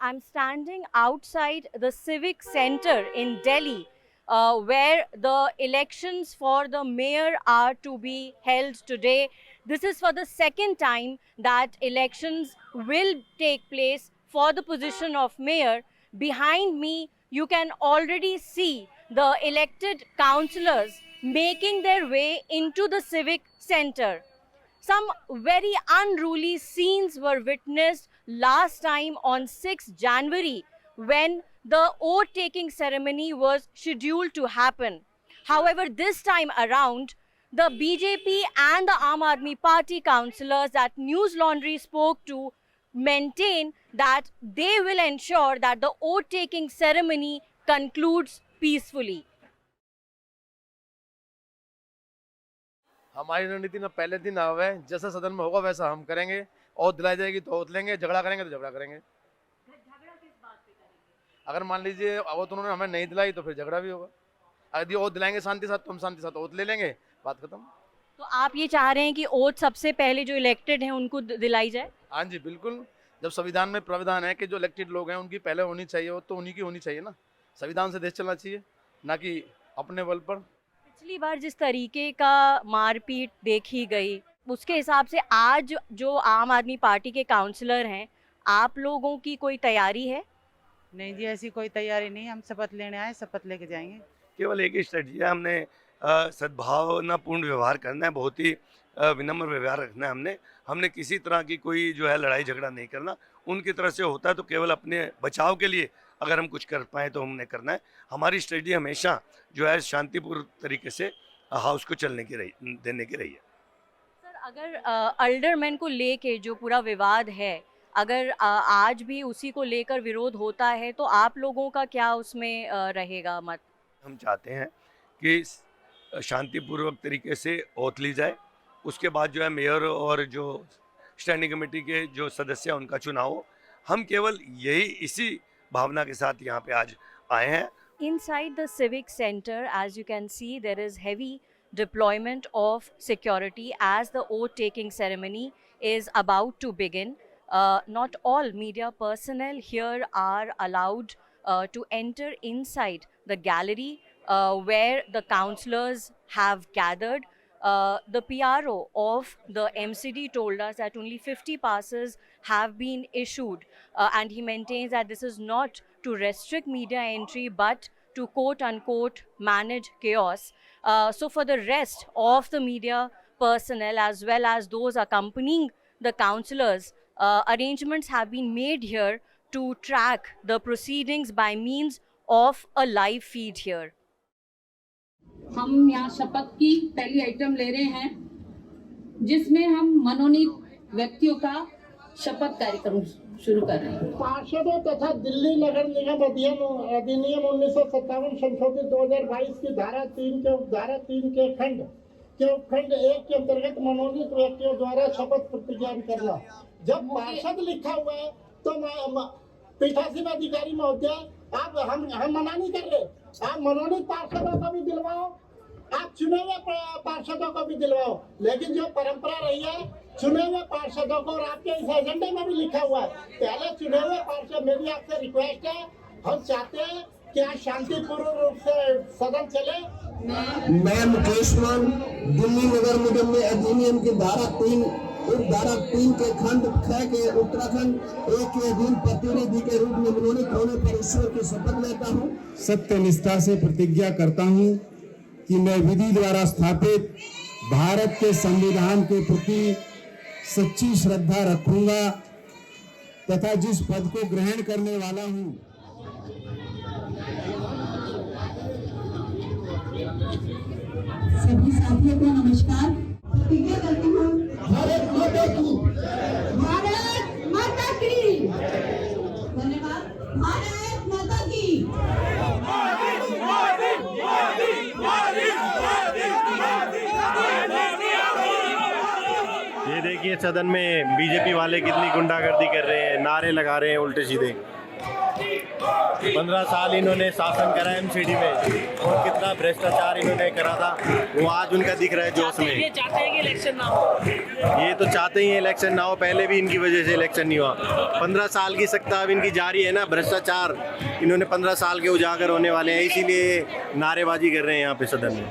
I'm standing outside the Civic Center in Delhi, where the elections for the mayor are to be held today. This is for the second time that elections will take place for the position of mayor. Behind me, you can already see the elected councillors making their way into the Civic Center. Some very unruly scenes were witnessed last time on 6 January when the oath taking ceremony was scheduled to happen. However, this time around, the BJP and the Aam Aadmi Party councillors that News Laundry spoke to maintain that they will ensure that the oath taking ceremony concludes peacefully. हमारी रणनीति ना पहले दिन आवे, जैसा सदन में होगा वैसा हम करेंगे। ओथ दिलाई जाएगी तो ओथ लेंगे, झगड़ा करेंगे तो झगड़ा करेंगे। झगड़ा किस बात पे करेंगे? अगर मान लीजिए ओथ उन्होंने हमें नहीं दिलाई तो फिर झगड़ा भी होगा। यदि ओथ दिलाएंगे शांति साथ तो हम शांति साथ ओथ ले लेंगे, बात खत्म। तो आप ये चाह रहे हैं कि ओथ सबसे पहले जो इलेक्टेड हैं उनको दिलाई जाए? हाँ जी बिल्कुल। जब संविधान में प्रावधान है कि जो इलेक्टेड लोग हैं उनकी पहले होनी चाहिए, वो तो उन्हीं की होनी चाहिए ना। संविधान से देश चलना चाहिए, ना कि अपने बल पर। पिछली बार जिस तरीके का मारपीट देखी गई, उसके हिसाब से आज जो आम आदमी पार्टी के काउंसलर हैं, आप लोगों की कोई तैयारी है? नहीं जी, ऐसी कोई तैयारी नहीं। हम शपथ लेने आए, शपथ लेके जाएंगे। केवल एक ही स्ट्रेटजी है, हमने सद्भावनापूर्ण व्यवहार करना है, बहुत ही विनम्र व्यवहार रखना है। हमने किसी तरह की कोई जो है लड़ाई झगड़ा नहीं करना। उनकी तरफ से होता है तो केवल अपने बचाव के लिए अगर हम कुछ कर पाएँ तो हमने करना है। हमारी स्ट्रेटजी हमेशा जो है शांतिपूर्ण तरीके से हाउस को चलने की देने की रही है। सर, अगर अल्डरमैन को लेके जो पूरा विवाद है, अगर आज भी उसी को लेकर विरोध होता है तो आप लोगों का क्या उसमें रहेगा मत? हम चाहते हैं कि शांतिपूर्वक तरीके से ओथ ली जाए, उसके बाद जो है मेयर और जो स्टैंडिंग कमेटी के जो सदस्य हैं उनका चुनाव हो। हम केवल इसी भावना के साथ यहाँ पे आज आए हैं। Inside the civic center, as you can see, there is heavy deployment of security as the oath taking ceremony is about to begin. Not all media personnel here are allowed to enter inside the gallery where the councillors have gathered. The PRO of the MCD told us that only 50 passes have been issued, and he maintains that this is not to restrict media entry but to quote unquote manage chaos. So for the rest of the media personnel as well as those accompanying the councillors, arrangements have been made here to track the proceedings by means of a live feed here. हम यहाँ शपथ की पहली item ले रहे हैं, जिसमें हम मनोनीत व्यक्तियों का शपथ कार्यक्रम शुरू कर रहे हैं। पार्षदों तथा दिल्ली नगर निगम अधिनियम 1957 संशोधित 2022 की धारा 3 के खंड 1 के अंतर्गत मनोनीत व्यक्तियों द्वारा शपथ प्रतिज्ञा करना। जब पार्षद लिखा हुआ है तो पीठासीन अधिकारी महोदय, आप हम मना नहीं कर रहे। आप मनोनीत पार्षदों को भी दिलवाओ, आप चुने हुए पार्षदों को भी दिलवाओ, लेकिन जो परंपरा रही है चुने हुए पार्षदों को, और आपके इस एजेंडे में भी लिखा हुआ है पहले चुने हुए पार्षद। मेरी आपसे रिक्वेस्ट है, हम चाहते हैं कि आज शांतिपूर्ण रूप से सदन चले। मैं मुकेश मान, दिल्ली नगर निगम में अधिनियम की धारा 3 के खंड 6 के उत्तराखंड 1 के अधीन प्रतिनिधि के रूप में मनोनीत होने पर ईश्वर की शपथ लेता हूँ। सत्य निष्ठा से प्रतिज्ञा करता हूँ कि मैं विधि द्वारा स्थापित भारत के संविधान के प्रति सच्ची श्रद्धा रखूंगा तथा जिस पद को ग्रहण करने वाला हूँ सभी साथियों को नमस्कार। प्रतिज्ञा करती हूँ भारत माता की, भारत माता की। धन्यवाद। भारत माता की। ये देखिए सदन में बीजेपी वाले कितनी गुंडागर्दी कर रहे हैं, नारे लगा रहे हैं उल्टे सीधे। 15 साल इन्होंने शासन करा एमसीडी में और कितना भ्रष्टाचार इन्होंने करा था, वो आज उनका दिख रहा है जोश में। ये चाहते हैं कि इलेक्शन ना हो। ये तो चाहते ही इलेक्शन ना हो, पहले भी इनकी वजह से इलेक्शन नहीं हुआ। 15 साल की सत्ता अब इनकी जारी है ना, भ्रष्टाचार इन्होंने 15 साल के उजागर होने वाले हैं, इसीलिए नारेबाजी कर रहे हैं यहाँ पे सदन में।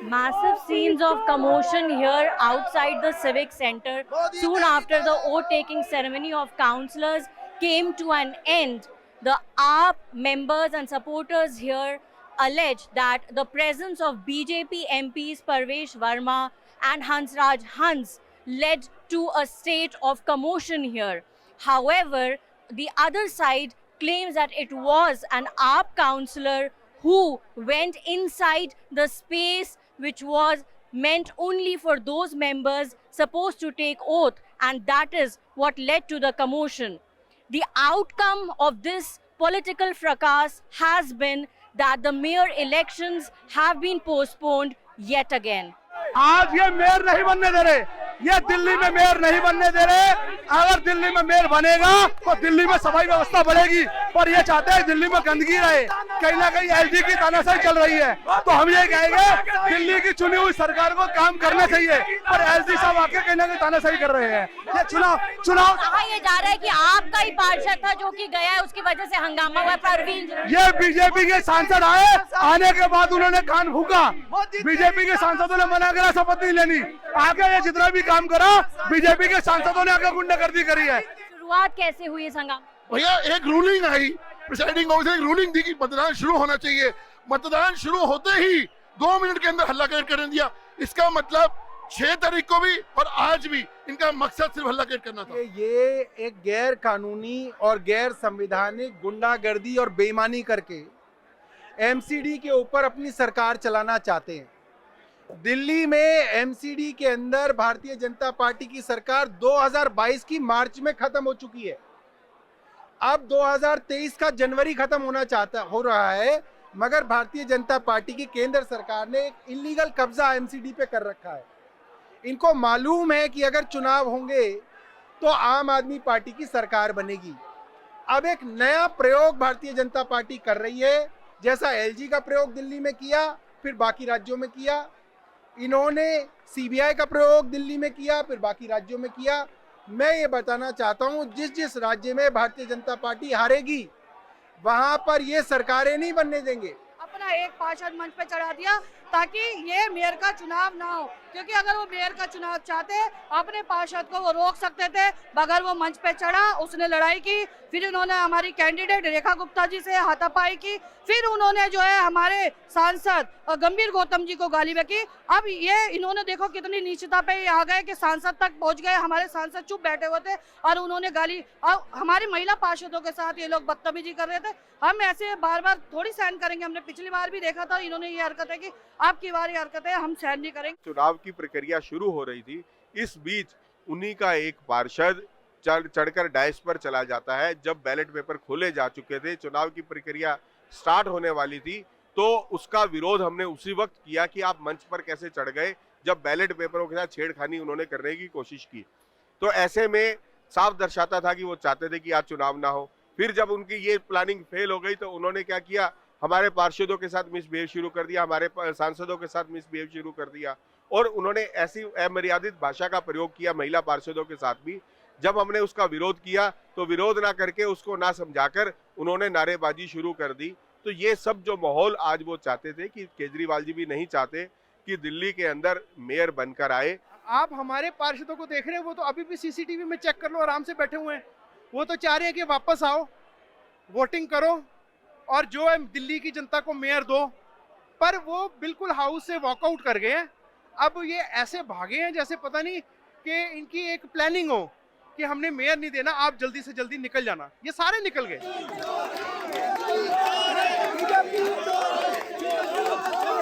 Massive scenes of commotion here outside the civic center soon after the oath-taking ceremony of councillors came to an end. The AAP members and supporters here allege that the presence of BJP MPs Parvesh Verma and Hansraj Hans led to a state of commotion here. However, the other side claims that it was an AAP councillor who went inside the space which was meant only for those members supposed to take oath, and that is what led to the commotion. The outcome of this political fracas has been that the mayor elections have been postponed yet again. आज ये mayor नहीं बनने दे रहे, ये दिल्ली में mayor नहीं बनने दे रहे। अगर दिल्ली में मेयर बनेगा तो दिल्ली में सफाई व्यवस्था बढ़ेगी, पर ये चाहते हैं दिल्ली में गंदगी रहे। कहीं ना कहीं एलजी की तानाशाही चल रही है, तो हम ये कहेंगे दिल्ली की चुनी हुई सरकार को काम करना चाहिए, पर एलजी साहब आके कहीं ना कहीं तानाशाही कर रहे हैं। ये चुनाव कहा ये जा रहा है कि आपका ही पार्षद था जो कि गया है, उसकी वजह से हंगामा हुआ। परवीन ये बीजेपी के सांसद आए, आने के बाद उन्होंने कान फूका। बीजेपी के सांसदों ने मना करा शपथ नहीं लेनी, आगे ये जितना भी काम करा बीजेपी के सांसदों ने आगे गुंडागर्दी करी है। शुरुआत कैसे हुई इस हंगामा? भैया एक रूलिंग आई, प्रिसाइडिंग ऑफिसर एक रूलिंग दी कि मतदान शुरू होना चाहिए। मतदान शुरू होते ही 2 मिनट के अंदर हल्ला कर दिया। इसका मतलब 6 तारीख को भी और आज भी इनका मकसद सिर्फ हल्ला करना था। ये एक गैर कानूनी और गैर संवैधानिक गुंडागर्दी और बेईमानी करके एमसीडी के ऊपर अपनी सरकार चलाना चाहते हैं। दिल्ली में एमसीडी के अंदर भारतीय जनता पार्टी की सरकार 2022 की मार्च में खत्म हो चुकी है। अब 2023 का जनवरी खत्म हो रहा है, मगर भारतीय जनता पार्टी की केंद्र सरकार ने एक इलीगल कब्जा एमसीडी पे कर रखा है। इनको मालूम है कि अगर चुनाव होंगे तो आम आदमी पार्टी की सरकार बनेगी। अब एक नया प्रयोग भारतीय जनता पार्टी कर रही है, जैसा एलजी का प्रयोग दिल्ली में किया, फिर बाकी राज्यों में किया। इन्होंने सीबीआई का प्रयोग दिल्ली में किया, फिर बाकी राज्यों में किया। मैं ये बताना चाहता हूँ, जिस राज्य में भारतीय जनता पार्टी हारेगी वहां पर ये सरकारें नहीं बनने देंगे। अपना एक पार्षद मंच पे चढ़ा दिया ताकि ये मेयर का चुनाव ना हो, क्योंकि अगर वो मेयर का चुनाव चाहते अपने पार्षद को वो रोक सकते थे। बगैर वो मंच पे चढ़ा, उसने लड़ाई की, फिर उन्होंने हमारी कैंडिडेट रेखा गुप्ता जी से हाथापाई की, फिर उन्होंने जो है हमारे सांसद गंभीर गौतम जी को गाली बकी। अब ये इन्होंने देखो कितनी नीचता पे आ गए कि सांसद तक पहुंच गए। हमारे सांसद चुप बैठे हुए थे और उन्होंने गाली, और हमारी महिला पार्षदों के साथ ये लोग बदतमीजी कर रहे थे। हम ऐसे बार बार थोड़ी सहन करेंगे। हमने पिछली बार भी देखा था, इन्होंने ये हरकत है कि आपकी बारी हरकत है, हम सहन नहीं करेंगे। चुनाव की प्रक्रिया शुरू हो रही थी, इस बीच उन्हीं का एक पार्षद चढ़कर डायस पर चला जाता है। जब बैलेट पेपर खोले जा चुके थे, चुनाव की प्रक्रिया स्टार्ट होने वाली थी, तो उसका विरोध हमने उसी वक्त किया कि आप मंच पर कैसे चढ़ गए, जब बैलेट पेपरों के साथ छेड़खानी उन्होंने करने की कोशिश की। तो ऐसे में साफ दर्शाता था कि वो चाहते थे कि आज चुनाव ना हो। फिर जब उनकी ये प्लानिंग फेल हो गई तो उन्होंने क्या किया, हमारे पार्षदों के साथ मिसबिहेव शुरू कर दिया, हमारे सांसदों के साथ मिसबिहेव शुरू कर दिया, और उन्होंने ऐसी अमर्यादित भाषा का प्रयोग किया महिला पार्षदों के साथ भी। जब हमने उसका विरोध किया तो विरोध ना करके, उसको ना समझाकर उन्होंने नारेबाजी शुरू कर दी। तो ये सब जो माहौल आज वो चाहते थे कि केजरीवाल जी भी नहीं चाहते कि दिल्ली के अंदर मेयर बनकर आए। आप हमारे पार्षदों को देख रहे हैं, वो तो अभी भी सीसीटीवी में चेक कर लो, आराम से बैठे हुए हैं। वो तो चाह रहे हैं कि वापस आओ, वोटिंग करो और जो है दिल्ली की जनता को मेयर दो, पर वो बिल्कुल हाउस से वॉकआउट कर गए हैं। अब ये ऐसे भागे हैं जैसे पता नहीं कि इनकी एक प्लानिंग हो कि हमने मेयर नहीं देना, आप जल्दी से जल्दी निकल जाना। ये सारे निकल गए। जिंदाबाद